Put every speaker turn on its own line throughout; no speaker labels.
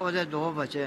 ਉਹਦੇ 2 ਬੱਚੇ,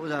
ਉਹਦਾ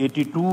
82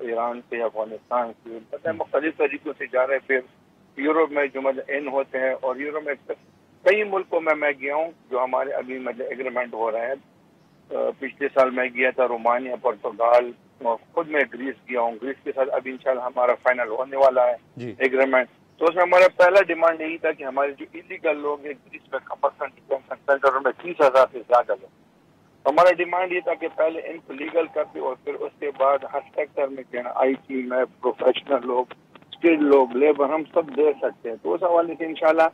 ایران سے یا افغانستان سے، مطلب مختلف طریقوں سے جا رہے ہیں، پھر یورپ میں جو مطلب ان ہوتے ہیں، اور یورپ میں کئی ملکوں میں گیا ہوں جو ہمارے ابھی مطلب ایگریمنٹ ہو رہے ہیں۔ پچھلے سال میں گیا تھا رومانیہ، پرتگال، اور خود میں گریس گیا ہوں۔ گریس کے ساتھ ابھی انشاءاللہ ہمارا فائنل ہونے والا ہے ایگریمنٹ۔ تو اس میں ہمارا پہلا ڈیمانڈ یہی تھا کہ ہمارے جو ایلیگل لوگ ہیں گریس میں کمپلسن ڈیٹینشن سینٹروں میں 30,000 سے زیادہ لوگ، ہمارا ڈیمانڈ یہ تھا کہ پہلے ان کو لیگل کرتے اور پھر اس کے بعد ہر سیکٹر میں کہنا آئی ٹی میں پروفیشنل لوگ، اسکلڈ لوگ، لیبر، ہم سب دے سکتے ہیں۔ تو اس حوالے سے انشاءاللہ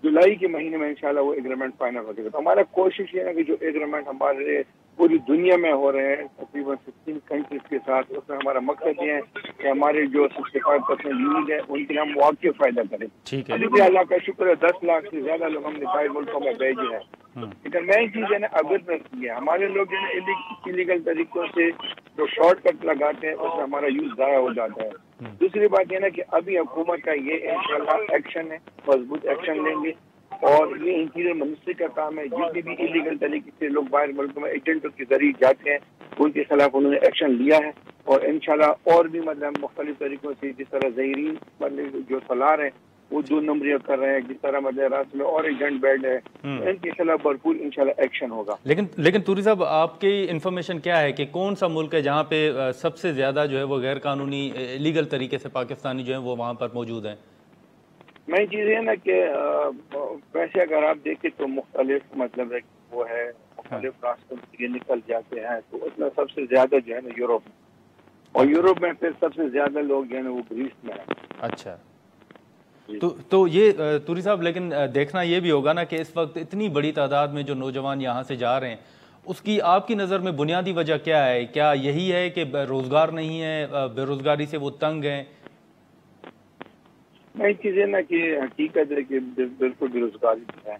جولائی کے مہینے میں انشاءاللہ وہ ایگریمنٹ فائنل ہو جائے گا۔ تو ہمارا کوشش یہ ہے کہ جو ایگریمنٹ ہمارے پوری دنیا میں ہو رہے ہیں تقریباً 16 کنٹریز کے ساتھ، اس میں ہمارا مقصد یہ ہے کہ ہمارے جو 65% یوز ہے ان کے ہم واقعی فائدہ کریں۔ ابھی بھی اللہ کا شکر ہے 10 لاکھ سے زیادہ لوگ ہم نے باہر ملکوں میں بھیجے ہیں۔ لیکن مین چیز ہے نا اویئرنیس کی ہے، ہمارے لوگ جو ہے انلیگل طریقوں سے جو شارٹ کٹ لگاتے ہیں اس میں ہمارا یوز ضائع ہو جاتا ہے۔ دوسری بات یہ نا کہ ابھی حکومت کا یہ انشاءاللہ ایکشن ہے، مضبوط ایکشن لیں گے، اور یہ انٹیریئر منسٹری کا کام ہے، جتنے بھی انلیگل طریقے سے لوگ باہر ملکوں میں ایجنٹوں کے ذریعے جاتے ہیں ان کے خلاف انہوں نے ایکشن لیا ہے، اور انشاءاللہ اور بھی مطلب مختلف طریقوں سے جس طرح زہرین مطلب جو سلار ہیں وہ 2 نمبریاں کر رہے ہیں، جس طرح مطلب راستے میں اور ایجنٹ بیٹھ ہے، ان کے خلاف بھرپور انشاءاللہ ایکشن ہوگا۔
لیکن توری صاحب آپ کی انفارمیشن کیا ہے کہ کون سا ملک ہے جہاں پہ سب سے زیادہ جو ہے وہ غیر قانونی لیگل طریقے سے پاکستانی جو ہیں وہ وہاں پر موجود ہیں؟
میں چیز ہے نا کہ ویسے اگر آپ دیکھیں تو مختلف مطلب ہے وہ ہے مختلف راستوں سے نکل جاتے ہیں، تو اس میں سب سے زیادہ جو ہے نا یورپ میں، اور یورپ میں پھر سب سے زیادہ لوگ جو ہے نا وہ گریس میں ہیں۔
اچھا، تو یہ توری صاحب لیکن دیکھنا یہ بھی ہوگا نا کہ اس وقت اتنی بڑی تعداد میں جو نوجوان یہاں سے جا رہے ہیں، اس کی آپ کی نظر میں بنیادی وجہ کیا ہے؟ کیا یہی ہے کہ روزگار نہیں ہے، بے روزگاری سے وہ تنگ ہیں؟
نئی چیز ہے نا کہ حقیقت ہے کہ بالکل بے روزگاری ہے،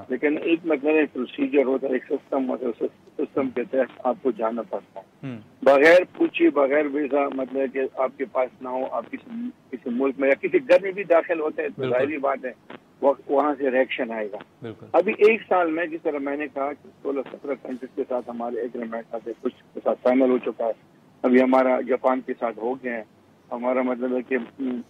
لیکن ایک مطلب ایک پروسیجر ہوتا ہے، ایک سسٹم ہوتا ہے، سسٹم کے تحت آپ کو جانا پڑتا ہے بغیر پوچھے، بغیر ویزا، مطلب کہ آپ کے پاس نہ ہو، آپ کسی ملک میں یا کسی گھر میں بھی داخل ہوتے ہیں تو ظاہری بات ہے وہاں سے ریئیکشن آئے گا۔ ابھی ایک سال میں جس طرح میں نے کہا کہ 16-17 کنٹریز کے ساتھ ہمارے ایگریمنٹ آتے، کچھ کے ساتھ فائنل ہو چکا ہے، ابھی ہمارا جاپان کے ساتھ ہو گیا ہے، ہمارا مطلب ہے کہ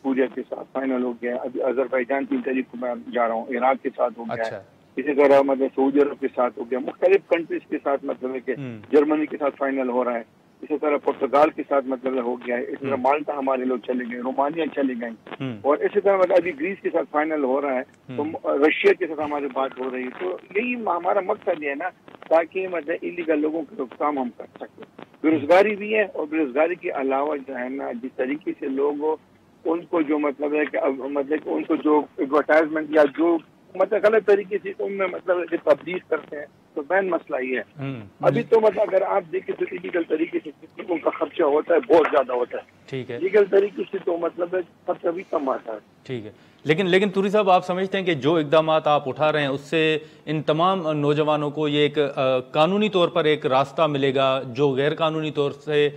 کوریا کے ساتھ فائنل ہو گیا ہے، ابھی آذربائیجان 3 تاریخ کو میں جا رہا ہوں، عراق کے ساتھ ہو گیا ہے، اسی طرح مطلب سعودی عرب کے ساتھ ہو گیا، مختلف کنٹریز کے ساتھ مطلب ہے کہ جرمنی کے ساتھ فائنل ہو رہا ہے، اسی طرح پرتگال کے ساتھ مطلب ہو گیا ہے، اسی طرح مالٹا ہمارے لوگ چلے گئے، رومانیہ چلے گئے، اور اسی طرح مطلب ابھی گریس کے ساتھ فائنل ہو رہا ہے، تو رشیا کے ساتھ ہماری بات ہو رہی ہے۔ تو یہی ہمارا مقصد یہ ہے نا تاکہ مطلب ایلیگل لوگوں کے روکتھام ہم کر سکیں۔ بے روزگاری بھی ہے، اور بے روزگاری کے علاوہ جو ہے نا جس طریقے سے لوگ ان کو جو مطلب ہے کہ مطلب ان کو جو ایڈورٹائزمنٹ یا جو مطلب غلط طریقے سے ان میں مطلب تبدیل کرتے ہیں، تو مین مسئلہ یہ ہے۔ ابھی تو مطلب اگر آپ دیکھیں تو ایلیگل طریقے سے ان کا خرچہ ہوتا ہے بہت زیادہ ہوتا ہے،
ٹھیک ہے،
لیگل طریقے سے تو مطلب خرچہ بھی کم آتا ہے،
ٹھیک ہے۔ لیکن توری صاحب آپ سمجھتے ہیں کہ جو اقدامات آپ اٹھا رہے ہیں اس سے ان تمام نوجوانوں کو یہ ایک قانونی طور پر ایک راستہ ملے گا جو غیر قانونی طور سے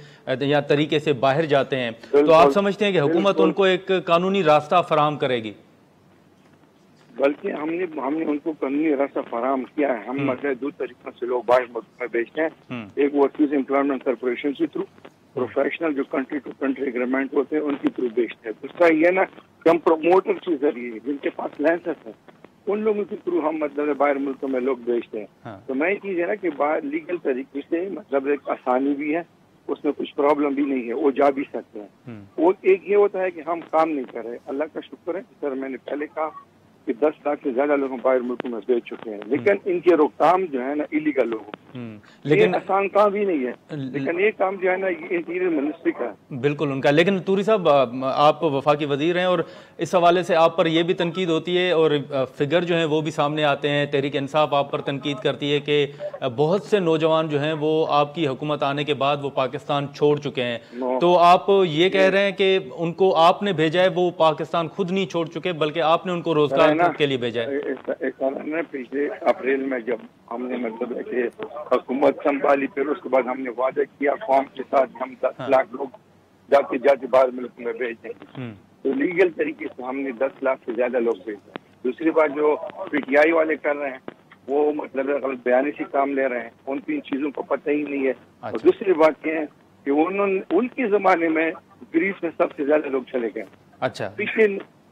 یا طریقے سے باہر جاتے ہیں، تو آپ سمجھتے ہیں کہ حکومت ان کو ایک قانونی راستہ فراہم کرے گی؟
بلکہ ہم نے ان کو قانونی راستہ فراہم کیا ہے۔ ہم مطلب 2 طریقوں سے لوگ باہر ملک میں بھیجتے ہیں، ایک ورکرز امپلائمنٹ کارپوریشن کے تھرو، پروفیشنل جو کنٹری ٹو کنٹری ایگریمنٹ ہوتے ہیں ان کے تھرو بیچتے ہیں۔ دوسرا یہ نا کہ ہم پروموٹر کے ذریعے جن کے پاس لائسنس ہے ان لوگوں کے تھرو ہم مطلب باہر ملکوں میں لوگ بیچتے ہیں۔ تو میں یہ چیز ہے نا کہ باہر لیگل طریقے سے مطلب ایک آسانی بھی ہے، اس میں کچھ پرابلم بھی نہیں ہے، وہ جا بھی سکتے ہیں۔ وہ ایک یہ ہوتا ہے کہ ہم کام نہیں کر رہے، اللہ کا شکر ہے سر، میں نے پہلے کہا کہ 10 لاکھ سے زیادہ لوگ باہر ملکوں میں بیچ چکے ہیں، لیکن ان کے روکتھام جو ہے نا ایلیگل لوگوں، لیکن آسان کام بھی نہیں ہے، لیکن یہ کام جو ہے نا یہ انٹیریئر منسٹری کا ہے،
بالکل ان کا۔ لیکن توری صاحب آپ وفاقی وزیر ہیں اور اس حوالے سے آپ پر یہ بھی تنقید ہوتی ہے اور فگر جو ہیں وہ بھی سامنے آتے ہیں، تحریک انصاف آپ پر تنقید کرتی ہے کہ بہت سے نوجوان جو ہیں وہ آپ کی حکومت آنے کے بعد وہ پاکستان چھوڑ چکے ہیں، تو آپ یہ کہہ رہے ہیں کہ ان کو آپ نے بھیجا ہے، وہ پاکستان خود نہیں چھوڑ چکے بلکہ آپ نے ان کو روزگار کے لیے بھیجا ہے؟
پچھلے اپریل میں جب ہم نے مطلب ہے کہ حکومت سنبھالی، پھر اس کے بعد ہم نے وعدہ کیا قوم کے ساتھ ہم 10 لاکھ لوگ جاتے باہر ملک میں بھیج دیں گے، تو لیگل طریقے سے ہم نے 10 لاکھ سے زیادہ لوگ بھیجے۔ دوسری بات جو پی ٹی آئی والے کر رہے ہیں وہ مطلب غلط بیانی سے کام لے رہے ہیں، ان کو ان چیزوں کو پتہ ہی نہیں ہے. اور
اچھا.
دوسری بات یہ ہے کہ ان کے زمانے میں گریس میں سب سے زیادہ لوگ چلے گئے.
اچھا.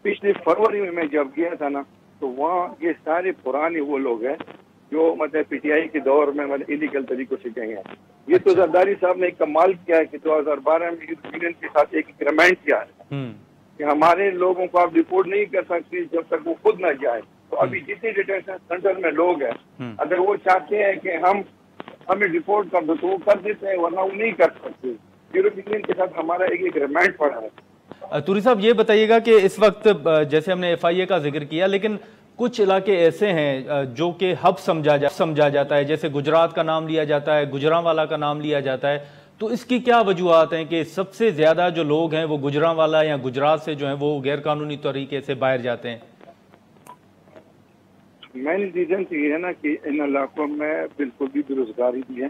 پچھلے فروری میں جب گیا تھا نا تو وہاں یہ سارے پرانے وہ لوگ ہیں جو مطلب پی ٹی آئی کے دور میں مطلب انلیگل طریقوں سے گئے ہیں. یہ تو زرداری صاحب نے ایک کمال کیا ہے کہ 2012 میں یوتھ یونین کے ساتھ ایک اگریمنٹ کیا ہے کہ ہمارے لوگوں کو آپ رپورٹ نہیں کر سکتے جب تک وہ خود نہ جائے. تو ابھی جتنے ڈیٹینشن سینٹر میں لوگ ہیں اگر وہ چاہتے ہیں کہ ہمیں رپورٹ کر دو تو وہ کر دیتے ہیں، ورنہ وہ نہیں کر سکتے. یوروپین یونین کے ساتھ ہمارا ایک اگریمنٹ پڑا ہے.
توری صاحب یہ بتائیے گا کہ اس وقت جیسے ہم نے ایف آئی اے کا ذکر کیا، لیکن کچھ علاقے ایسے ہیں جو کہ ہب سمجھا جاتا ہے، جیسے گجرات کا نام لیا جاتا ہے، گجرانوالا کا نام لیا جاتا ہے. تو اس کی کیا وجوہات ہیں کہ سب سے زیادہ جو لوگ ہیں وہ گجرانوالا یا گجرات سے جو ہیں وہ غیر قانونی طریقے سے باہر جاتے ہیں؟
مین ریزن تو یہ ہے نا کہ ان علاقوں میں بالکل بھی بے روزگاری بھی ہے.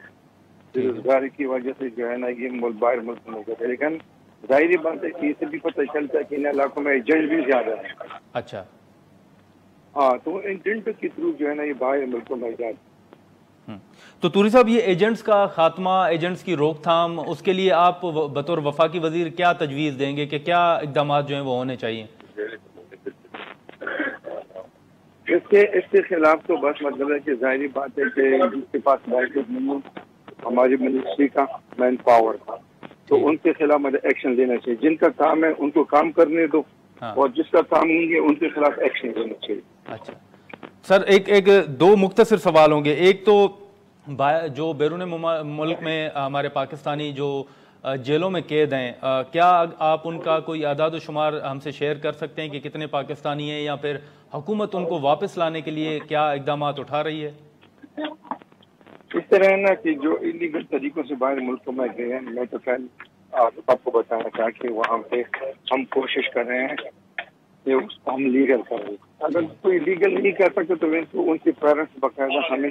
بے روزگاری کی وجہ سے جو ہے نا یہ باہر ملک میں جاتے ہیں. لیکن ظاہری بات ہے کہ اسے بھی پتہ چلتا ہے کہ ان علاقوں میں ایجنٹ بھی زیادہ ہیں.
اچھا.
ہاں تو ایجنٹ کے تھرو جو ہے نا یہ باہر ملکوں میں جاتے ہیں.
تو توری صاحب یہ ایجنٹس کا خاتمہ، ایجنٹس کی روک تھام، اس کے لیے آپ بطور وفاقی وزیر کیا تجویز دیں گے کہ کیا اقدامات جو ہیں وہ ہونے چاہیے؟
اس کے خلاف تو بس مطلب ہے کہ ظاہری بات ہے کہ جس کے پاس لائسنس نہیں ہے ہماری منسٹری کا مین پاور کا، تو ان کے خلاف مطلب ایکشن لینا چاہیے. جن کا کام ہے ان کو کام کرنے دو اور جس کا کام نہیں ہے ان کے خلاف ایکشن لینا چاہیے.
اچھا سر، ایک دو مختصر سوال ہوں گے. ایک تو جو بیرون ملک میں ہمارے پاکستانی جو جیلوں میں قید ہیں، کیا آپ ان کا کوئی اعداد و شمار ہم سے شیئر کر سکتے ہیں کہ کتنے پاکستانی ہیں، یا پھر حکومت ان کو واپس لانے کے لیے کیا اقدامات اٹھا رہی ہے؟
اس طرح ہے نا کہ جو انلیگل طریقوں سے باہر ملکوں میں گئے ہیں، میں تو خیر آپ کو بتانا چاہا کہ وہاں پہ ہم کوشش کر رہے ہیں کہ اس کو ہم لیگل کر رہے ہیں. اگر کوئی لیگل نہیں کر سکتے تو ان کے پیرنٹس باقاعدہ ہمیں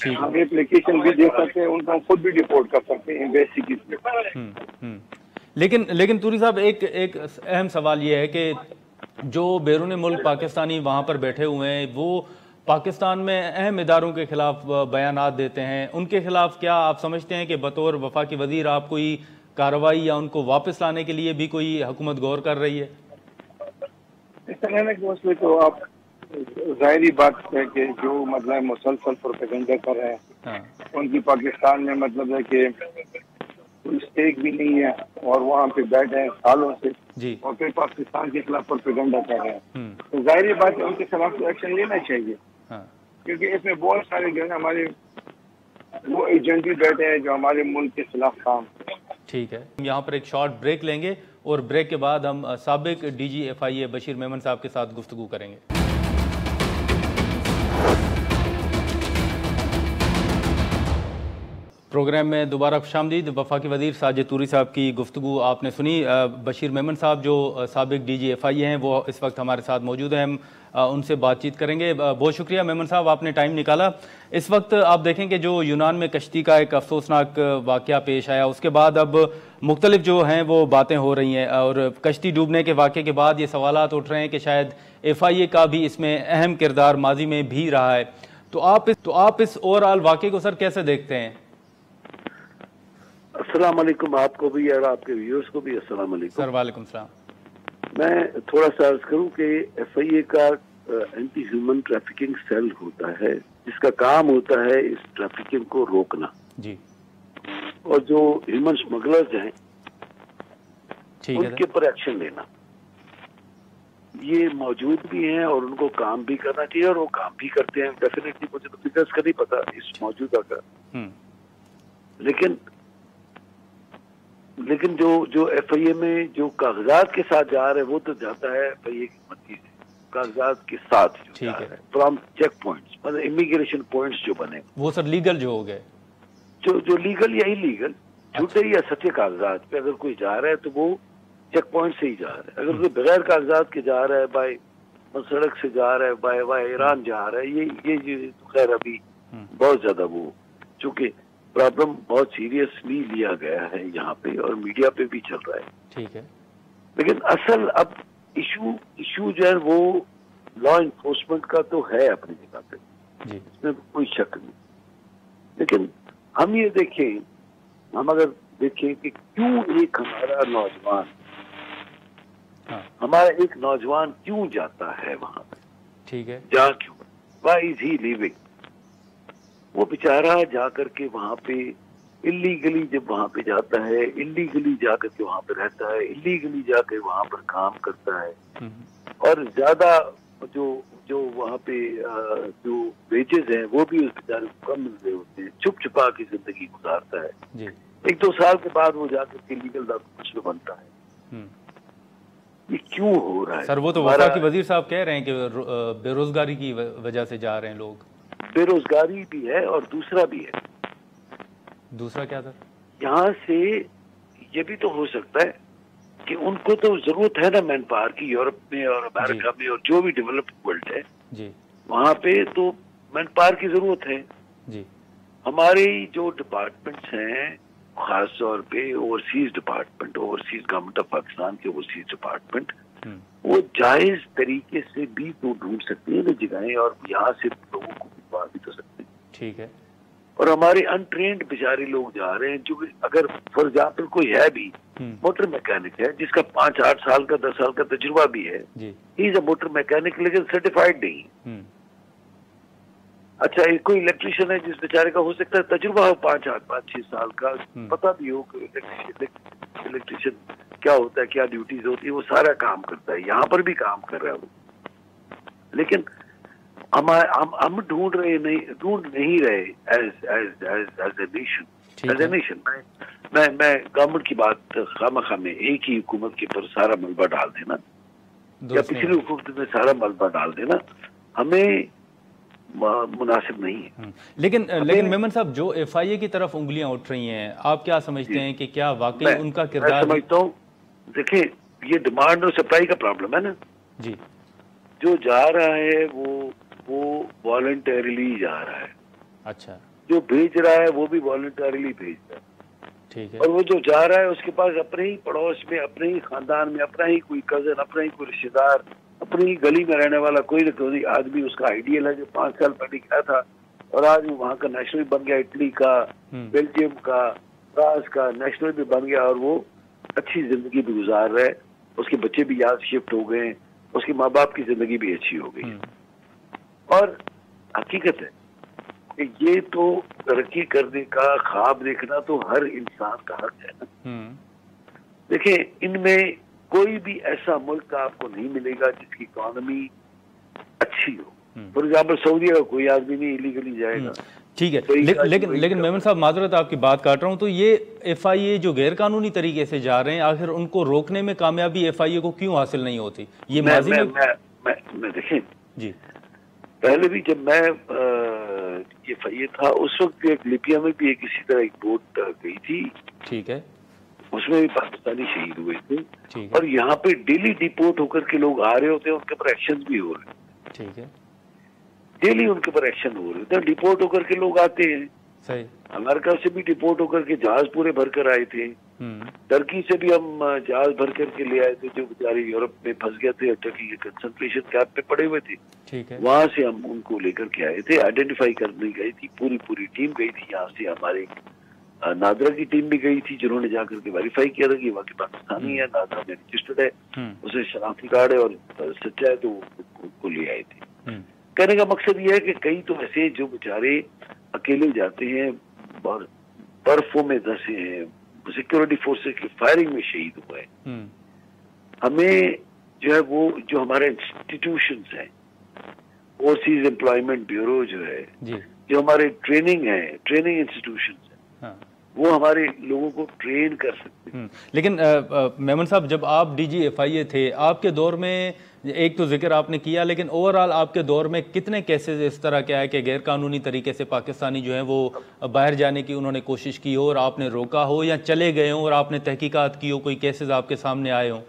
ہم اپلیکیشن بھی دے سکتے ہیں، ان کو ہم خود بھی رپورٹ کر سکتے ہیں بیسکلی.
لیکن توری صاحب ایک اہم سوال یہ ہے کہ جو بیرون ملک پاکستانی وہاں پر بیٹھے ہوئے ہیں وہ پاکستان میں اہم اداروں کے خلاف بیانات دیتے ہیں. ان کے خلاف کیا آپ سمجھتے ہیں کہ بطور وفاقی وزیر آپ کوئی کارروائی یا ان کو واپس لانے کے لیے بھی کوئی حکومت غور کر رہی ہے؟
اس طرح کہ اس میں تو آپ ظاہری بات ہے کہ جو مطلب مسلسل پروپیگنڈا کر رہے ہیں ان کی پاکستان میں مطلب ہے کہ کوئی اسٹیک بھی نہیں ہے اور وہاں پہ بیٹھے ہیں سالوں سے اور پھر پاکستان کے خلاف پروپیگنڈا کر رہے ہیں. تو ظاہری بات ہے ان کے خلاف تو ایکشن لینا چاہیے کیونکہ اس میں بہت سارے جو ہے ہمارے وہ ایجنٹ بھی بیٹھے ہیں جو ہمارے ملک کے خلاف کام.
ٹھیک ہے، یہاں پر ایک شارٹ بریک لیں گے اور بریک کے بعد ہم سابق ڈی جی ایف آئی اے بشیر میمن صاحب کے ساتھ گفتگو کریں گے. پروگرام میں دوبارہ خوش آمدید. وفاقی وزیر ساجد توری صاحب کی گفتگو آپ نے سنی. بشیر میمن صاحب جو سابق ڈی جی ایف آئی اے ہیں وہ اس وقت ہمارے ساتھ موجود ہیں، ہم ان سے بات چیت کریں گے. بہت شکریہ میمن صاحب، آپ نے ٹائم نکالا. اس وقت آپ دیکھیں کہ جو یونان میں کشتی کا ایک افسوسناک واقعہ پیش آیا، اس کے بعد اب مختلف جو ہیں وہ باتیں ہو رہی ہیں، اور کشتی ڈوبنے کے واقعے کے بعد یہ سوالات اٹھ رہے ہیں کہ شاید ایف آئی اے کا بھی اس میں اہم کردار ماضی میں بھی رہا ہے. تو آپ اس اوور آل واقعے کو سر کیسے دیکھتے ہیں؟
السلام علیکم آپ کو بھی اور آپ کے ویورز کو بھی السلام علیکم.
سر وعلیکم السلام.
میں تھوڑا سا عرض کروں کہ ایف آئی اے کا اینٹی ہیومن ٹریفکنگ سیل ہوتا ہے جس کا کام ہوتا ہے اس ٹریفکنگ کو روکنا
جی،
اور جو ہیومن اسمگلرز ہیں ان کے پر ایکشن لینا. یہ موجود بھی ہیں اور ان کو کام بھی کرنا چاہیے اور وہ کام بھی کرتے ہیں. ڈیفینیٹلی مجھے تو فگرز کا نہیں پتا اس موجودہ کا، لیکن جو ایف آئی اے میں جو کاغذات کے ساتھ جا رہا ہے وہ تو جاتا ہے ایف آئی اے کی مرضی سے، کاغذات کے ساتھ فرام چیک پوائنٹس، مطلب امیگریشن پوائنٹس جو بنے وہ
سر لیگل جو ہو گئے،
جو لیگل یا انلیگل، جھوٹے یا سچے کاغذات پہ اگر کوئی جا رہا ہے تو وہ چیک پوائنٹ سے ہی جا رہا ہے. اگر کوئی بغیر کاغذات کے جا رہا ہے، بائی سڑک سے جا رہا ہے، بائی ایران جا رہا ہے، یہ خیر ابھی بہت زیادہ وہ چونکہ پرابلم بہت سیریسلی لیا گیا ہے یہاں پہ اور میڈیا پہ بھی چل رہا ہے.
ٹھیک ہے،
لیکن اصل اب ایشو جو ہے وہ لا انفورسمنٹ کا تو ہے اپنی جگہ پہ، اس میں کوئی شک نہیں، لیکن ہم یہ دیکھیں، ہم اگر دیکھیں کہ کیوں ایک ہمارا ایک نوجوان کیوں جاتا ہے وہاں پہ،
ٹھیک ہے،
جا کیوں، وائی از ہی لیونگ، وہ بیچارہ جا کر کے وہاں پہ اللیگلی جب وہاں پہ جاتا ہے، اللیگلی جا کر کے وہاں پہ رہتا ہے، اللیگلی جا کے وہاں پر کام کرتا ہے، اور زیادہ جو وہاں پہ جو ویجز ہیں وہ بھی اس بیچارے کو کم مل رہے ہوتے ہیں، چھپ چھپا کے زندگی گزارتا ہے، 1-2 سال کے بعد وہ جا کر کے لیگل ڈاکومنٹس میں بنتا ہے۔ یہ کیوں ہو رہا ہے؟
سر وہ تو وفاقی وزیر صاحب کہہ رہے ہیں کہ بے روزگاری کی وجہ سے جا رہے ہیں لوگ۔
بے روزگاری بھی ہے اور دوسرا بھی ہے۔
دوسرا کیا سر؟
یہاں سے یہ بھی تو ہو سکتا ہے کہ ان کو تو ضرورت ہے نا مین پاور کی، یورپ میں اور امریکہ میں اور جو بھی ڈیولپڈ ورلڈ ہے
جی
وہاں پہ تو مین پاور کی ضرورت ہے۔
جی
ہمارے جو ڈپارٹمنٹس ہیں خاص طور پہ overseas department, overseas government of Pakistan کے اوورسیز ڈپارٹمنٹ، وہ جائز طریقے سے بھی تو ڈھونڈ سکتے ہیں نا جگہیں، اور یہاں سے لوگوں کو بھجوا بھی تو سکتے ہیں۔
ٹھیک ہے،
اور ہمارے انٹرینڈ بیچارے لوگ جا رہے ہیں، جو اگر فار ایگزامپل کوئی ہے بھی موٹر میکینک ہے جس کا 5-8 سال کا 10 سال کا تجربہ بھی ہے، he is a motor mechanic, لیکن سرٹیفائڈ نہیں۔ اچھا کوئی الیکٹریشین ہے جس بیچارے کا ہو سکتا ہے تجربہ ہو 5-6 سال کا، پتہ بھی ہو کہ الیکٹریشین کیا ہوتا ہے، کیا ڈیوٹیز ہوتی ہے، وہ سارا کام کرتا ہے، یہاں پر بھی کام کر رہا ہے وہ، لیکن ہم ڈھونڈ نہیں رہے ایز اے نیشن۔ میں گورنمنٹ کی بات خواہ میں ایک ہی حکومت کے پر سارا ملبہ ڈال دینا یا پچھلی حکومت میں سارا ملبہ ڈال دینا ہمیں مناسب نہیں ہے۔
لیکن میمن صاحب، جو ایف آئی اے کی طرف انگلیاں اٹھ رہی ہیں، آپ کیا سمجھتے ہیں کہ کیا واقعی ان کا کردار؟
میں سمجھتا ہوں، دیکھیں یہ ڈیمانڈ اور سپلائی کا پرابلم ہے نا،
جی
جو جا رہا ہے وہ والنٹریلی جا رہا ہے،
اچھا،
جو بھیج رہا ہے وہ بھی والنٹریلی بھیج رہا ہے،
ٹھیک ہے،
اور وہ جو جا رہا ہے اس کے پاس اپنے ہی پڑوس میں، اپنے ہی خاندان میں، اپنا ہی کوئی کزن، اپنا ہی کوئی رشتے دار، اپنی ہی گلی میں رہنے والا کوئی نہ کوئی آدمی اس کا آئیڈیل ہے جو 5 سال پہلے گیا تھا اور آج وہ وہاں کا نیشنل بن گیا، اٹلی کا، بیلجیم کا، فرانس کا نیشنل بھی بن گیا، اور وہ اچھی زندگی بھی گزار رہا ہے، اس کے بچے بھی یہاں شفٹ ہو گئے ہیں، اس کے ماں باپ کی زندگی بھی اچھی ہو گئی، اور حقیقت ہے کہ یہ تو ترقی کرنے کا خواب دیکھنا تو ہر انسان کا حق ہے نا۔ دیکھیں ان میں کوئی بھی ایسا ملک آپ کو نہیں ملے گا جس کی اکانومی اچھی ہو، فار ایگزامپل سعودیہ کا کوئی آدمی نہیں ایلیگلی جائے گا،
ٹھیک ہے، لیکن میمن صاحب معذرت آپ کی بات کاٹ رہا ہوں، تو یہ ایف آئی اے جو غیر قانونی طریقے سے جا رہے ہیں، آخر ان کو روکنے میں کامیابی ایف آئی اے کو کیوں حاصل نہیں ہوتی؟ یہ ماضی
میں دیکھیں
جی
پہلے بھی جب میں یہ فیہ تھا اس وقت ایک لیبیا میں بھی ایک اسی طرح ایک بوٹ گئی تھی،
ٹھیک ہے،
اس میں بھی پاکستانی شہید ہوئے تھے، اور یہاں پہ ڈیلی ڈیپورٹ ہو کر کے لوگ آ رہے ہوتے ہیں، ان کے پر ایکشن بھی ہو رہے ہیں،
ٹھیک ہے،
ڈیلی ان کے پر ایکشن ہو رہے ہوتے ہیں، ڈیپورٹ ہو کر کے لوگ آتے ہیں،
صحیح،
امریکہ سے بھی ڈیپورٹ ہو کر کے جہاز پورے بھر کر آئے تھے، ترکی سے بھی ہم جہاز بھر کر کے لے آئے تھے، جو بیچارے یورپ میں پھنس گئے تھے، ترکی کے کنسنٹریشن کیمپ پہ پڑے ہوئے تھے،
ٹھیک ہے،
وہاں سے ہم ان کو لے کر کے آئے تھے، آئیڈینٹیفائی کرنے گئی تھی، پوری ٹیم گئی تھی، یہاں سے ہمارے نادرا کی ٹیم بھی گئی تھی جنہوں نے جا کر کے ویریفائی کیا تھا کہ واقعی پاکستانی ہے، نادرا میں رجسٹرڈ ہے، اسے شناختی کارڈ ہے اور سچا ہے، تو ان کو لے آئے تھے۔ کہنے کا مقصد یہ ہے کہ کئی تو ایسے جو بیچارے اکیلے جاتے ہیں، برفوں میں دھسے ہیں، سیکورٹی فورسز کی فائرنگ میں شہید ہوئے ہیں، ہمیں جو ہے وہ جو ہمارے انسٹیٹیوشنز ہیں، اوورسیز امپلائمنٹ بیورو جو ہے، جو ہمارے ٹریننگ انسٹیٹیوشنز ہیں، وہ ہمارے لوگوں کو ٹرین کر سکتے ہیں۔
لیکن میمن صاحب، جب آپ ڈی جی ایف آئی اے تھے، آپ کے دور میں ایک تو ذکر آپ نے کیا، لیکن اوورآل آپ کے دور میں کتنے کیسز اس طرح کے آئے کہ غیر قانونی طریقے سے پاکستانی جو ہیں وہ باہر جانے کی انہوں نے کوشش کی ہو اور آپ نے روکا ہو، یا چلے گئے ہوں اور آپ نے تحقیقات کی ہو، کوئی کیسز آپ کے سامنے آئے ہوں؟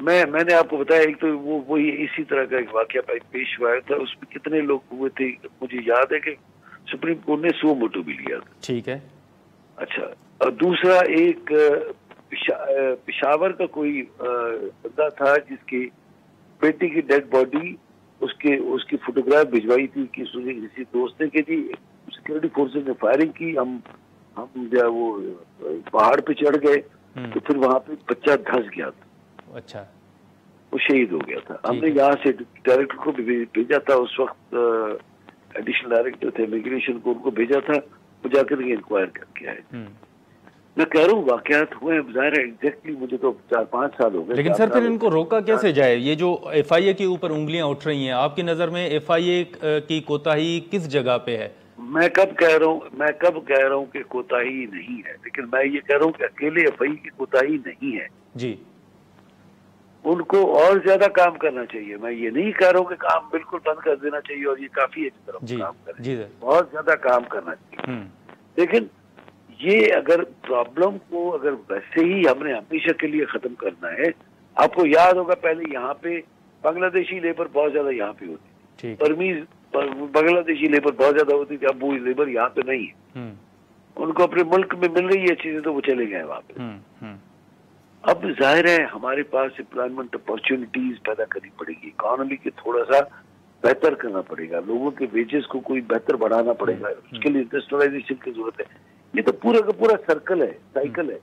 میں نے آپ کو بتایا، ایک تو وہی اسی طرح کا ایک واقعہ پیش ہوا تھا، اس میں کتنے لوگ ہوئے تھے، مجھے یاد ہے کہ سپریم کورٹ نے سو موٹو بھی لیا تھا،
ٹھیک ہے،
اچھا، اور دوسرا ایک پشاور کا کوئی بندہ تھا جس کی بیٹی کی ڈیڈ باڈی اس کی فوٹوگراف بھجوائی تھی کہ کسی دوست نے کہ جی سیکورٹی فورسز نے فائرنگ کی، ہم جو ہے وہ پہاڑ پہ چڑھ گئے تو پھر وہاں پہ بچہ دھنس گیا تھا،
اچھا
وہ شہید ہو گیا تھا. ہم نے یہاں سے ڈائریکٹر کو بھی بھیجا تھا، اس وقت ایڈیشنل ڈائریکٹر تھے امیگریشن کو، ان کو بھیجا تھا، وہ جا کر انکوائر کر کے آئے. میں کہہ رہا ہوں واقعات ہوئے، ظاہر ہے ایگزیکٹلی مجھے تو 4-5 سال ہو گئے.
لیکن سر پھر ان کو روکا کیسے جائے؟ یہ جو ایف آئی اے کے اوپر انگلیاں اٹھ رہی ہیں، آپ کی نظر میں ایف آئی اے کی کوتاہی کس جگہ پہ ہے؟
میں کب کہہ رہا ہوں کہ کوتاہی نہیں ہے، لیکن میں یہ کہہ رہا ہوں کہ اکیلے ایف آئی اے کی کوتاہی نہیں ہے
جی.
ان کو اور زیادہ کام کرنا چاہیے. میں یہ نہیں کہہ رہا ہوں کہ کام بالکل بند کر دینا چاہیے اور یہ کافی ہے اس طرح کام کریں،
جی
بہت زیادہ کام کرنا چاہیے. لیکن یہ اگر پرابلم کو اگر ویسے ہی ہم نے ہمیشہ کے لیے ختم کرنا ہے، آپ کو یاد ہوگا پہلے یہاں پہ بنگلہ دیشی لیبر بہت زیادہ یہاں پہ ہوتی تھی، برمیز بنگلہ دیشی لیبر بہت زیادہ ہوتی تھی، اب وہ لیبر یہاں پہ نہیں ہے. ان کو اپنے ملک میں مل رہی ہے چیزیں تو وہ چلے گئے وہاں پہ. اب ظاہر ہے ہمارے پاس امپلائمنٹ اپارچونیٹیز پیدا کرنی پڑے گی، اکانومی کے تھوڑا سا بہتر کرنا پڑے گا، لوگوں کے ویجز کو کوئی بہتر بڑھانا پڑے گا، اس کے لیے انڈسٹریلائزیشن کی ضرورت ہے. یہ تو پورا کا پورا سرکل ہے، سائیکل ہے.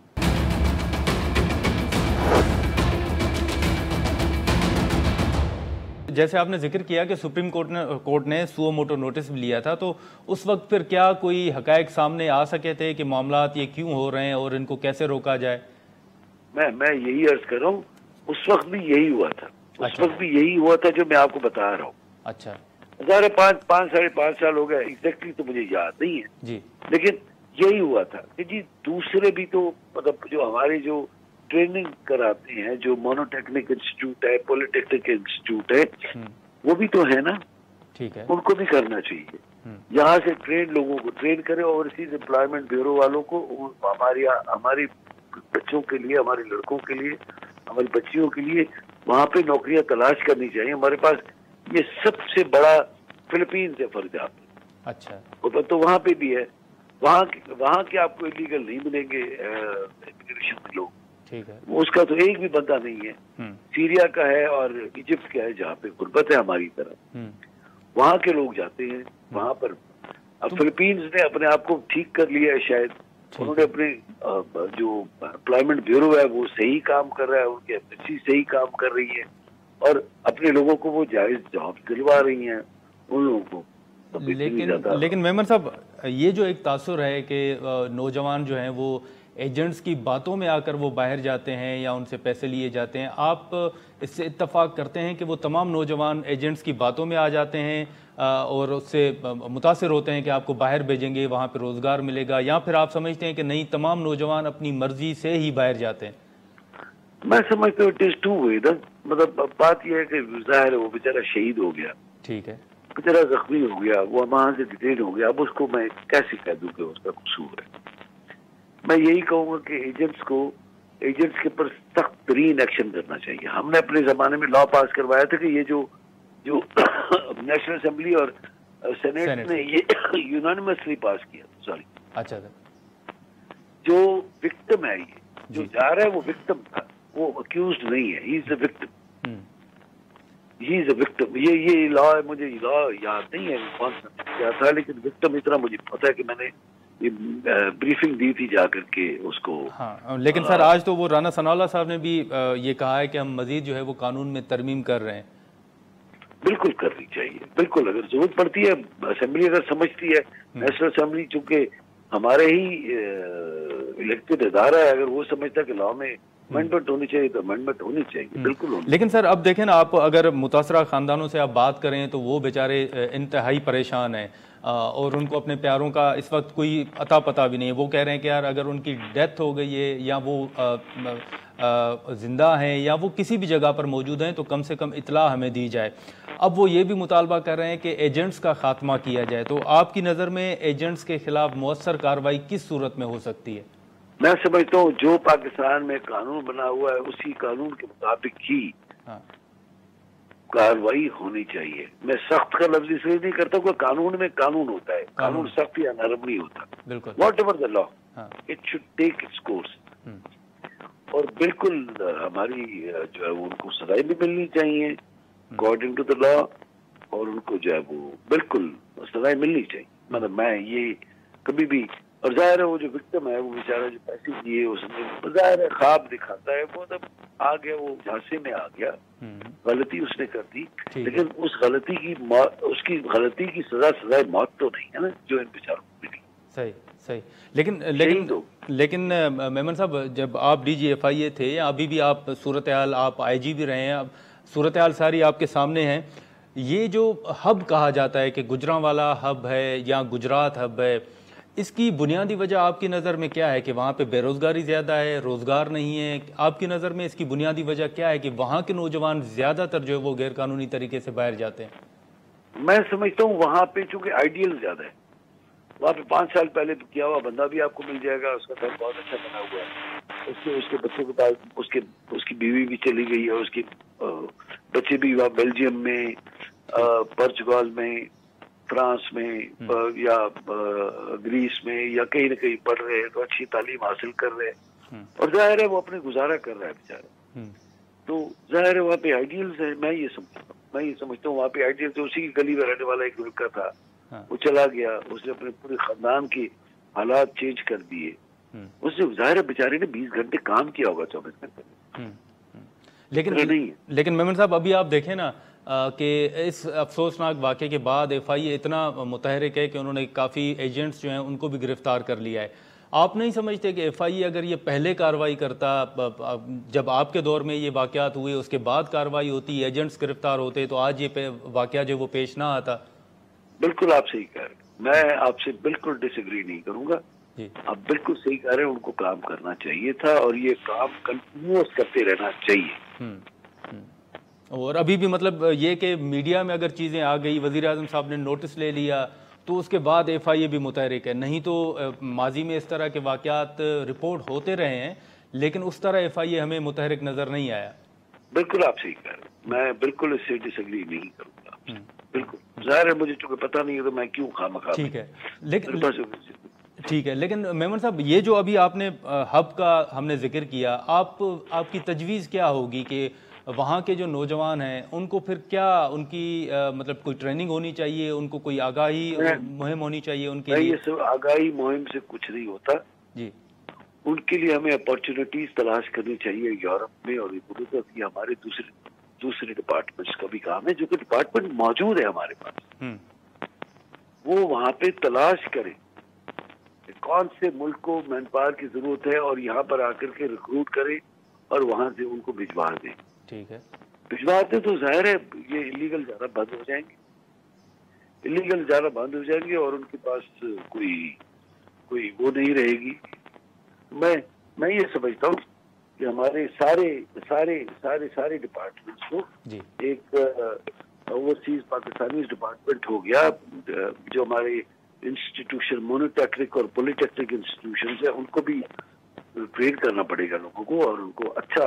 جیسے آپ نے ذکر کیا کہ سپریم کورٹ نے سو موٹو نوٹس بھی لیا تھا، تو اس وقت پھر کیا کوئی حقائق سامنے آ سکے تھے کہ معاملات یہ کیوں ہو رہے ہیں اور ان کو کیسے روکا جائے؟ میں
یہی عرض کر رہا ہوں، اس وقت بھی یہی ہوا تھا، اس وقت بھی یہی ہوا تھا جو میں آپ کو بتا رہا ہوں.
اچھا،
ہزار 5.5 سال ہو گئے، ایگزیکٹلی تو مجھے یاد نہیں ہے
جی،
لیکن یہی ہوا تھا کہ جی دوسرے بھی تو مطلب جو ہمارے جو ٹریننگ کراتے ہیں، جو مونو ٹیکنک انسٹیٹیوٹ ہے، پولی ٹیکنک انسٹیٹیوٹ ہے، وہ بھی تو ہے نا،
ٹھیک ہے،
ان کو بھی کرنا چاہیے. یہاں سے ٹرین لوگوں کو ٹرین کرے، اوورسیز امپلائمنٹ بیورو والوں کو ہماری بچوں کے لیے، ہمارے لڑکوں کے لیے، ہماری بچیوں کے لیے وہاں پہ نوکریاں تلاش کرنی چاہیے. ہمارے پاس یہ سب سے بڑا فلپین سے فرض ہے.
اچھا،
تو وہاں پہ بھی ہے، وہاں کے آپ کو الیگل نہیں ملیں گے امیگریشن کے لوگ،
ٹھیک ہے،
اس کا تو ایک بھی بندہ نہیں ہے. سیریا کا ہے اور ایجپٹ کا ہے جہاں پہ غربت ہے ہماری طرف، وہاں کے لوگ جاتے ہیں وہاں پر. اب فلپینز نے اپنے آپ کو ٹھیک کر لیا ہے، شاید انہوں نے اپنے جو امپلائمنٹ بیورو ہے وہ صحیح کام کر رہا ہے، ان کی ایمبیسی صحیح کام کر رہی ہے اور اپنے لوگوں کو وہ جائز جاب دلوا رہی ہیں ان لوگوں کو.
لیکن میمن صاحب، یہ جو ایک تاثر ہے کہ نوجوان جو ہیں وہ ایجنٹس کی باتوں میں آ کر وہ باہر جاتے ہیں یا ان سے پیسے لیے جاتے ہیں، آپ اس سے اتفاق کرتے ہیں کہ وہ تمام نوجوان ایجنٹس کی باتوں میں آ جاتے ہیں اور اس سے متاثر ہوتے ہیں کہ آپ کو باہر بھیجیں گے، وہاں پہ روزگار ملے گا، یا پھر آپ سمجھتے ہیں کہ نہیں، تمام نوجوان اپنی مرضی سے ہی باہر جاتے ہیں؟
میں سمجھتا ہوں اٹ از ٹو وے. مطلب بات یہ ہے کہ ظاہر ہے وہ بیچارہ شہید ہو گیا،
ٹھیک ہے،
بیچارہ زخمی ہو گیا، وہ وہاں سے ڈیٹین ہو گیا. اب اس کو میں کیسے کہہ دوں کہ اس کا قصور ہے؟ میں یہی کہوں گا کہ ایجنٹس کے اوپر سخت ترین ایکشن کرنا چاہیے. ہم نے اپنے زمانے میں لا پاس کروایا تھا کہ یہ جو نیشنل اسمبلی اور سینیٹ نے یہ یونانیمسلی پاس کیا. سوری،
اچھا،
جو وکٹم ہے، یہ جو جا رہا ہے وہ وکٹم تھا، وہ اکیوزڈ نہیں ہے. He is a victim, he is a victim. یہ لا مجھے لا یاد نہیں ہے کون سا کیا تھا، لیکن وکٹم اتنا مجھے پتا ہے کہ میں نے بریفنگ دی تھی جا کر کے اس کو.
ہاں، لیکن سر آج تو وہ رانا ثناء اللہ صاحب نے بھی یہ کہا ہے کہ ہم مزید جو ہے وہ قانون میں ترمیم کر رہے ہیں.
بالکل کرنی چاہیے، بالکل اگر ضرورت پڑتی ہے. اسمبلی اگر سمجھتی ہے، نیشنل اسمبلی چونکہ ہمارے ہی الیکٹڈ ادارہ ہے، اگر وہ سمجھتا ہے کہ لا میں امینڈمنٹ ہونی چاہیے تو امینڈمنٹ ہونی چاہیے، بالکل ہونی.
لیکن سر اب دیکھیں نا، آپ اگر متاثرہ خاندانوں سے آپ بات کریں تو وہ بیچارے انتہائی پریشان ہیں اور ان کو اپنے پیاروں کا اس وقت کوئی عطا پتہ بھی نہیں ہے. وہ کہہ رہے ہیں کہ یار اگر ان کی ڈیتھ ہو گئی ہے یا وہ زندہ ہیں یا وہ کسی بھی جگہ پر موجود ہیں تو کم سے کم اطلاع ہمیں دی جائے. اب وہ یہ بھی مطالبہ کر رہے ہیں کہ ایجنٹس کا خاتمہ کیا جائے. تو آپ کی نظر میں ایجنٹس کے خلاف مؤثر کارروائی کس صورت میں ہو سکتی ہے؟
میں سمجھتا ہوں جو پاکستان میں قانون بنا ہوا ہے اسی قانون کے مطابق ہی کارروائی ہونی چاہیے. میں سخت کا لفظ اس لیے نہیں کرتا کہ قانون میں قانون ہوتا ہے، قانون سخت یا نرم نہیں ہوتا.
بالکل،
whatever the law it should take its course. اور بالکل ہماری جو ہے ان کو سزائیں بھی ملنی چاہیے اکارڈنگ ٹو دا لا. اور ان کو جو ہے وہ بالکل سزائیں ملنی چاہیے. مطلب میں یہ کبھی بھی، اور ظاہر ہے وہ جو وکٹم ہے وہ بیچارہ جو پیسے دیے اس نے ظاہر ہے خواب دکھاتا ہے، وہ جب آ گیا وہ جھانسے میں آ گیا، غلطی اس نے کر دی، لیکن اس غلطی کی غلطی کی سزائے موت تو نہیں ہے نا جو ان بیچاروں کو ملی.
صحیح. لیکن میمن صاحب، جب آپ ڈی جی ایف آئی اے تھے، ابھی بھی آپ صورتحال، آپ آئی جی بھی رہے ہیں، اب صورتحال ساری آپ کے سامنے ہیں. یہ جو ہب کہا جاتا ہے کہ گجرانوالا ہب ہے یا گجرات ہب ہے، اس کی بنیادی وجہ آپ کی نظر میں کیا ہے؟ کہ وہاں پہ بے روزگاری زیادہ ہے، روزگار نہیں ہے؟ آپ کی نظر میں اس کی بنیادی وجہ کیا ہے کہ وہاں کے نوجوان زیادہ تر جو ہے وہ غیر قانونی طریقے سے باہر جاتے ہیں؟
میں سمجھتا ہوں وہاں پہ چونکہ آئیڈیل زیادہ ہے، وہاں پہ 5 سال پہلے کیا ہوا بندہ بھی آپ کو مل جائے گا، اس کا گھر بہت اچھا بنا ہوا ہے، اس کے بچوں کے پاس اس کی بیوی بھی چلی گئی ہے، اس کے بچے بھی وہاں بیلجیم میں، پرتگال میں، فرانس میں یا گریس میں یا کہیں نہ کہیں پڑھ رہے ہیں، تو اچھی تعلیم حاصل کر رہے ہیں، اور ظاہر ہے وہ اپنے گزارا کر رہا ہے بیچارہ. تو ظاہر ہے وہاں پہ آئیڈیلز ہے. میں یہ سمجھتا ہوں وہاں پہ آئیڈیلز، اسی کی گلی میں رہنے والا ایک لڑکا تھا، وہ چلا گیا، اس نے اپنے پورے خاندان کے حالات چینج کر دیے. اس نے ظاہر ہے بیچارے نے 20 گھنٹے کام کیا ہوگا 24 گھنٹے.
لیکن میمن صاحب، ابھی آپ دیکھیں نا کہ اس افسوسناک واقعے کے بعد ایف آئی اے اتنا متحرک ہے کہ انہوں نے کافی ایجنٹس جو ہیں ان کو بھی گرفتار کر لیا ہے. آپ نہیں سمجھتے کہ ایف آئی اے اگر یہ پہلے کارروائی کرتا، جب آپ کے دور میں یہ واقعات ہوئے اس کے بعد کارروائی ہوتی، ایجنٹس گرفتار ہوتے، تو آج یہ واقعہ جو وہ پیش نہ آتا؟
بالکل آپ صحیح کہہ رہے ہیں، میں آپ سے بالکل ڈس ایگری نہیں کروں گا. آپ بالکل صحیح کہہ رہے ہیں، ان کو کام کرنا چاہیے تھا اور یہ کام کنٹینیوس کرتے رہنا چاہیے.
اور ابھی بھی مطلب یہ کہ میڈیا میں اگر چیزیں آ گئی، وزیر اعظم صاحب نے نوٹس لے لیا، تو اس کے بعد ایف آئی اے بھی متحرک ہے. نہیں تو ماضی میں اس طرح کے واقعات رپورٹ ہوتے رہے ہیں، لیکن اس طرح ایف آئی اے ہمیں متحرک نظر نہیں آیا.
بالکل آپ صحیح کہہ رہے ہیں، میں بالکل اس سے ڈس ایگری نہیں کروں گا. بالکل ظاہر ہے مجھے چونکہ پتہ نہیں ہے تو میں کیوں خواہ.
ٹھیک ہے، لیکن میمن صاحب، یہ جو ابھی آپ نے ہب کا ہم نے ذکر کیا، آپ کی تجویز کیا ہوگی کہ وہاں کے جو نوجوان ہیں ان کو پھر کیا، ان کی مطلب کوئی ٹریننگ ہونی چاہیے، ان کو کوئی آگاہی مہم ہونی چاہیے ان کے لیے؟
یہ سب آگاہی مہم سے کچھ نہیں ہوتا
جی.
ان کے لیے ہمیں اپارچونیٹیز تلاش کرنی چاہیے یورپ میں، اور یہ ہمارے دوسرے ڈپارٹمنٹس کا بھی کام ہے، جو کہ ڈپارٹمنٹ موجود ہے ہمارے پاس، وہ وہاں پہ تلاش کریں کون سے ملک کو مین پاور کی ضرورت ہے اور یہاں پر آ کر کے ریکروٹ کریں اور وہاں سے ان کو بھجوا دیں.
ٹھیک ہے،
بھجوا دیں تو ظاہر ہے یہ انلیگل جانا بند ہو جائیں گے، اور ان کے پاس کوئی وہ نہیں رہے گی. میں یہ سمجھتا ہوں کہ ہمارے سارے ڈپارٹمنٹس کو ایک اوورسیز پاکستانی ڈپارٹمنٹ ہو گیا، جو ہمارے انسٹیٹیوشن مونوٹیکنک اور پولی ٹیکنک انسٹیٹیوشنز ہیں، ان کو بھی ٹرین کرنا پڑے گا لوگوں کو، اور ان کو اچھا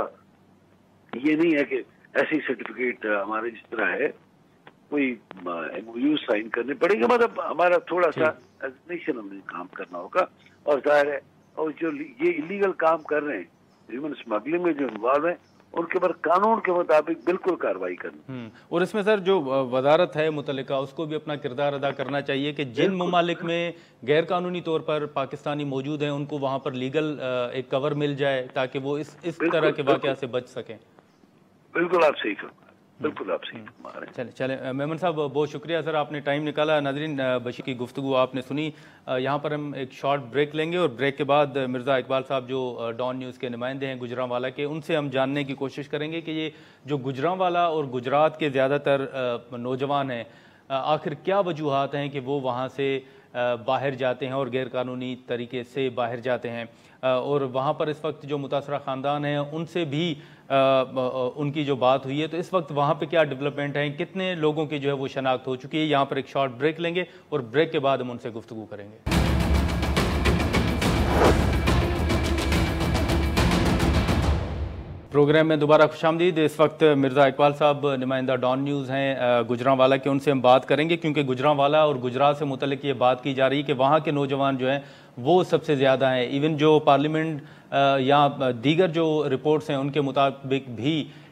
یہ نہیں ہے کہ ایسی سرٹیفکیٹ ہمارے جس طرح ہے کوئی ایم او یو سائن کرنے پڑے گا. مطلب ہمارا تھوڑا سا ایجوکیشن ہمیں کام کرنا ہوگا، اور ظاہر ہے اور جو یہ انلیگل کام کر رہے ہیں، ہیومن اسمگلنگ میں جو انوالو ہیں، ان کے پر قانون کے مطابق بالکل کارروائی کرنا.
اور اس میں سر جو وزارت ہے متعلقہ، اس کو بھی اپنا کردار ادا کرنا چاہیے کہ جن ممالک میں غیر قانونی طور پر پاکستانی موجود ہیں ان کو وہاں پر لیگل ایک کور مل جائے تاکہ وہ اس طرح کے واقعات سے بچ سکیں.
بالکل آپ صحیح فرما رہے ہیں، بالکل آپ صحیح فرما رہے ہیں.
چلیں میمن صاحب، بہت شکریہ سر، آپ نے ٹائم نکالا. ناظرین، بشیر کی گفتگو آپ نے سنی. یہاں پر ہم ایک شارٹ بریک لیں گے، اور بریک کے بعد مرزا اقبال صاحب جو ڈان نیوز کے نمائندے ہیں گجرانوالا کے، ان سے ہم جاننے کی کوشش کریں گے کہ یہ جو گجرانوالا اور گجرات کے زیادہ تر نوجوان ہیں، آخر کیا وجوہات ہیں کہ وہ وہاں سے باہر جاتے ہیں اور غیر قانونی طریقے سے باہر جاتے ہیں، اور وہاں پر اس وقت جو متاثرہ خاندان ہیں ان سے بھی ان کی جو بات ہوئی ہے، تو اس وقت وہاں پہ کیا ڈیولپمنٹ ہیں، کتنے لوگوں کی جو ہے وہ شناخت ہو چکی ہے. یہاں پر ایک شارٹ بریک لیں گے اور بریک کے بعد ہم ان سے گفتگو کریں گے. پروگرام میں دوبارہ خوش آمدید. اس وقت مرزا اقبال صاحب نمائندہ ڈان نیوز ہیں گجرانوالا کے، ان سے ہم بات کریں گے کیونکہ گجرانوالا اور گجرات سے متعلق یہ بات کی جا رہی ہے کہ وہاں کے نوجوان جو ہیں وہ سب سے زیادہ ہیں. ایون جو پارلیمنٹ یا دیگر جو رپورٹس ہیں ان کے مطابق بھی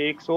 100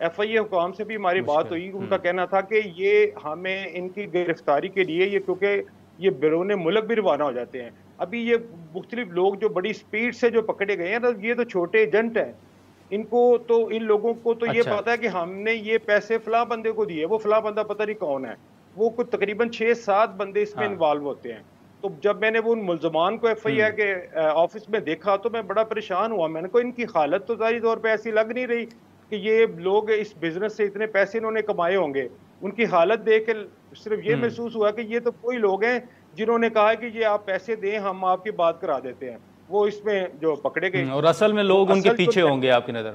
FIA حکام سے بھی ہماری بات ہوئی، ان کا کہنا تھا کہ یہ ہمیں ان کی گرفتاری کے لیے یہ کیونکہ یہ بیرون ملک بھی روانہ ہو جاتے ہیں. ابھی یہ مختلف لوگ جو بڑی سپیڈ سے جو پکڑے گئے ہیں نا، یہ تو چھوٹے ایجنٹ ہیں. ان لوگوں کو تو یہ پتا ہے کہ ہم نے یہ پیسے فلاں بندے کو دیے، وہ فلاں بندہ پتہ نہیں کون ہے. وہ تقریباً 6-7 بندے اس میں انوالو ہوتے ہیں. تو جب میں نے وہ ان ملزمان کو FIA کے آفس میں دیکھا تو میں بڑا پریشان ہوا. میں نے کہا ان کی حالت تو ظاہری طور پہ ایسی لگ نہیں رہی کہ یہ لوگ اس بزنس سے اتنے پیسے انہوں نے کمائے ہوں گے. ان کی حالت دیکھ کے صرف یہ محسوس ہوا کہ یہ تو کوئی لوگ ہیں جنہوں نے کہا کہ یہ آپ پیسے دیں ہم آپ کی بات کرا دیتے ہیں. وہ اس میں جو پکڑے گئے
اور اصل میں لوگ ان کے پیچھے ہوں گے آپ کی نظر؟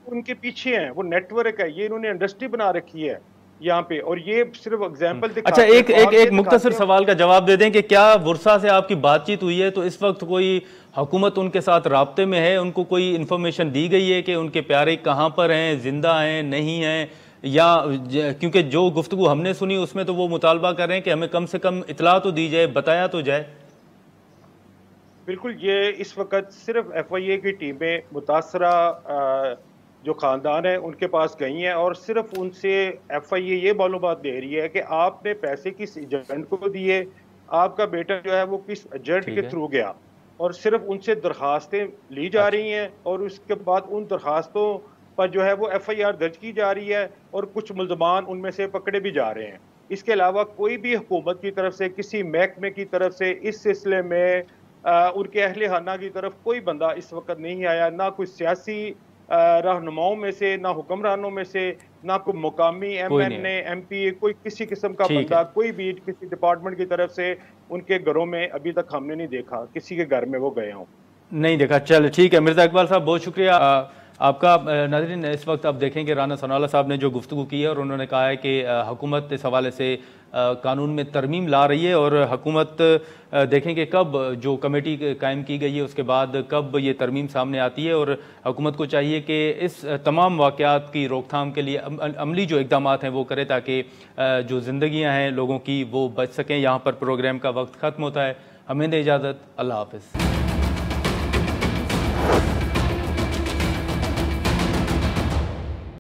ان کے پیچھے ہیں، وہ نیٹ ورک ہے، یہ انہوں نے انڈسٹری بنا رکھی ہے یہاں پہ. اور یہ صرف ایگزامپل
اچھا ایک مختصر سوال کا جواب دے دیں کہ کیا ورثہ سے آپ کی بات چیت ہوئی ہے؟ تو اس وقت کوئی حکومت ان کے ساتھ رابطے میں ہے؟ ان کو کوئی انفارمیشن دی گئی ہے کہ ان کے پیارے کہاں پر ہیں، زندہ ہیں نہیں ہیں؟ یا کیونکہ جو گفتگو ہم نے سنی اس میں تو وہ مطالبہ کر رہے ہیں کہ ہمیں کم سے کم اطلاع تو دی جائے، بتایا تو جائے.
بالکل، یہ اس وقت صرف FIA کی ٹیمیں متاثرہ جو خاندان ہیں ان کے پاس گئی ہیں اور صرف ان سے FIA یہ معلومات دے رہی ہے کہ آپ نے پیسے کس ایجنٹ کو دیے، آپ کا بیٹا جو ہے وہ کس ایجنٹ کے تھرو گیا، اور صرف ان سے درخواستیں لی جا رہی ہیں اور اس کے بعد ان درخواستوں پر جو ہے وہ FIR درج کی جا رہی ہے اور کچھ ملزمان ان میں سے پکڑے بھی جا رہے ہیں. اس کے علاوہ کوئی بھی حکومت کی طرف سے، کسی محکمے کی طرف سے اس سلسلے میں ان کے اہل خانہ کی طرف کوئی بندہ اس وقت نہیں آیا، نہ کوئی سیاسی رہنماؤں میں سے، نہ حکمرانوں میں سے، نہ کوئی مقامی MNA MP، کوئی کسی قسم کا بندہ، کوئی بھی کسی ڈپارٹمنٹ کی طرف سے ان کے گھروں میں ابھی تک ہم نے نہیں دیکھا کسی کے گھر میں وہ گئے ہوں. نہیں
دیکھا. چل ٹھیک ہے مرزا اقبال صاحب، بہت شکریہ آپ کا. ناظرین اس وقت آپ دیکھیں کہ رانا ثناءاللہ صاحب نے جو گفتگو کی ہے اور انہوں نے کہا ہے کہ حکومت اس حوالے سے قانون میں ترمیم لا رہی ہے اور حکومت دیکھیں کہ کب جو کمیٹی قائم کی گئی ہے اس کے بعد کب یہ ترمیم سامنے آتی ہے، اور حکومت کو چاہیے کہ اس تمام واقعات کی روک تھام کے لیے عملی جو اقدامات ہیں وہ کرے تاکہ جو زندگیاں ہیں لوگوں کی وہ بچ سکیں. یہاں پر پروگرام کا وقت ختم ہوتا ہے، ہمیں دے اجازت، اللہ حافظ.